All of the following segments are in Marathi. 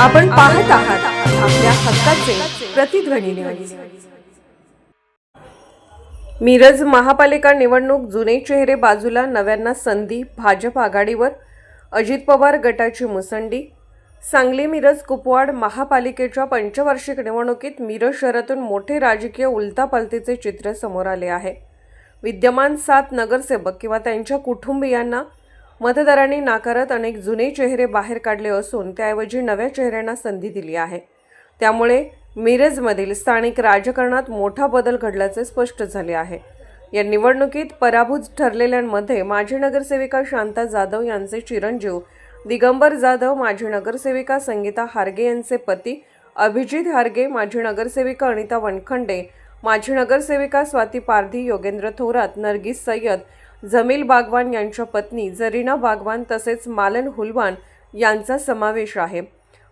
आपण पाहत आहात आपल्या हक्काचे प्रतिध्वनी न्यूज। मिरज महापालिका निवडणूक, जुने चेहरे बाजूला, नव्यांना संधी, भाजप आघाडीवर, अजित पवार गटाची मुसंडी। सांगली मिरज कुपवाड महापालिकेच्या पंचवार्षिक निवडणुकीत मिरज शहरातून मोठे राजकीय उलथापालथीचे चित्र समोर आले आहे। विद्यमान 7 नगरसेवक किंवा त्यांच्या कुटुंबियांना मतदारांनी नाकारत अनेक जुने चेहरे बाहेर काढले असून त्याऐवजी नव्या चेहऱ्यांना संधी दिली आहे। त्यामुळे मिरजमधील स्थानिक राजकारणात मोठा बदल घडल्याचे स्पष्ट झाले आहे। या निवडणुकीत पराभूत ठरलेल्यांमध्ये माजी नगरसेविका शांता जाधव यांचे चिरंजीव दिगंबर जाधव, माजी नगरसेविका संगीता हारगे यांचे पती अभिजित हारगे, माजी नगरसेविका अनिता वनखंडे, माजी नगरसेविका स्वाती पारधी, योगेंद्र थोरात, नरगिस सय्यद, जमील बागवान यांच्या पत्नी जरीना बागवान तसेच मालन हुलवान यांचा समावेश आहे।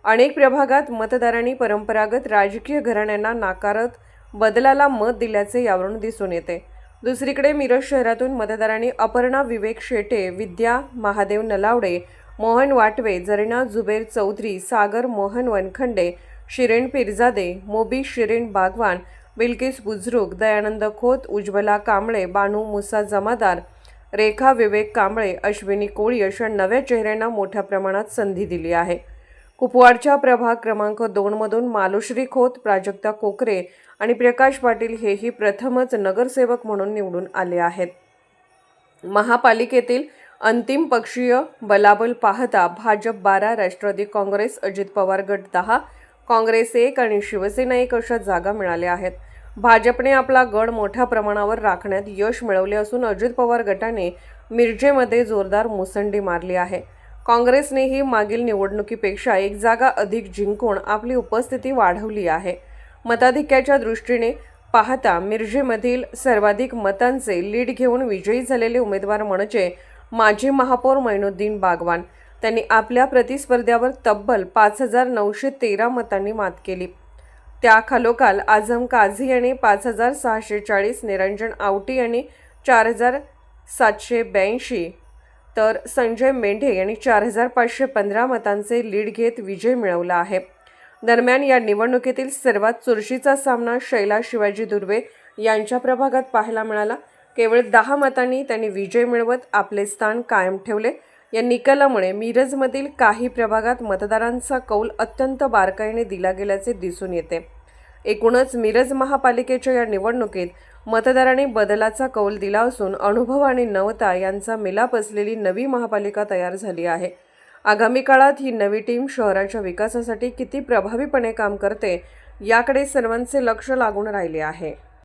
अनेक प्रभागात मतदारांनी परंपरागत राजकीय घराण्यांना नाकारत बदलाला मत दिल्याचे यावरून दिसून येते। दुसरीकडे मिरज शहरातून मतदारांनी अपर्णा विवेक शेटे, विद्या महादेव नलावडे, मोहन वाटवे, जरीना जुबेर चौधरी, सागर मोहन वनखंडे, शिरेन पिरजादे, मोबी शिरेन बागवान, बिल्किस बुजरुक, दयानंद खोत, उज्ज्वला कांबळे, बानू मुसा जमादार, रेखा विवेक कांबळे, अश्विनी कोळी अशा नव्या चेहऱ्यांना मोठ्या प्रमाणात संधी दिली आहे। कुपवाडच्या प्रभाग क्रमांक 2 मधून मालुश्री खोत, प्राजक्ता कोकरे आणि प्रकाश पाटील हेही प्रथमच नगरसेवक म्हणून निवडून आले आहेत। महापालिकेतील अंतिम पक्षीय बलाबल पाहता भाजप 12, राष्ट्रवादी काँग्रेस, अजित पवार गट 10, काँग्रेस 1 आणि शिवसेना 1 अशा जागा मिळाल्या आहेत। भाजपने आपला गड मोठ्या प्रमाणावर राखण्यात यश मिळवले असून अजित पवार गटाने मिरजेमध्ये जोरदार मुसंडी मारली आहे। काँग्रेसनेही मागील निवडणुकीपेक्षा 1 जागा अधिक जिंकून आपली उपस्थिती वाढवली आहे। मताधिक्याच्या दृष्टीने पाहता मिरजेमधील सर्वाधिक मतांचे लीड घेऊन विजयी झालेले उमेदवार म्हणजे माजी महापौर मैनुद्दीन बागवान। त्यांनी आपल्या प्रतिस्पर्ध्यावर तब्बल 5913 मतांनी मात केली। त्याखालोखाल आझम काझी यांनी 5640, निरंजन आवटी यांनी 4782 तर संजय मेंढे यांनी 4515 मतांचे लीड घेत विजय मिळवला आहे। दरम्यान या निवडणुकीतील सर्वात चुरशीचा सामना शैला शिवाजी दुर्वे यांच्या प्रभागात पाहायला मिळाला। केवळ 10 मतांनी त्यांनी विजय मिळवत आपले स्थान कायम ठेवले। या निकालामुळे मिरजमधील काही प्रभागात मतदारांचा कौल अत्यंत बारकाईने दिला गेल्याचे दिसून येते। एकूणच मिरज महापालिकेच्या या निवडणुकीत मतदारांनी बदलाचा कौल दिला असून अनुभव आणि नवता यांचा मिलाप असलेली नवी महापालिका तयार झाली आहे। आगामी काळात ही नवी टीम शहराच्या विकासासाठी किती प्रभावीपणे काम करते याकडे सर्वांचे लक्ष लागून राहिले आहे।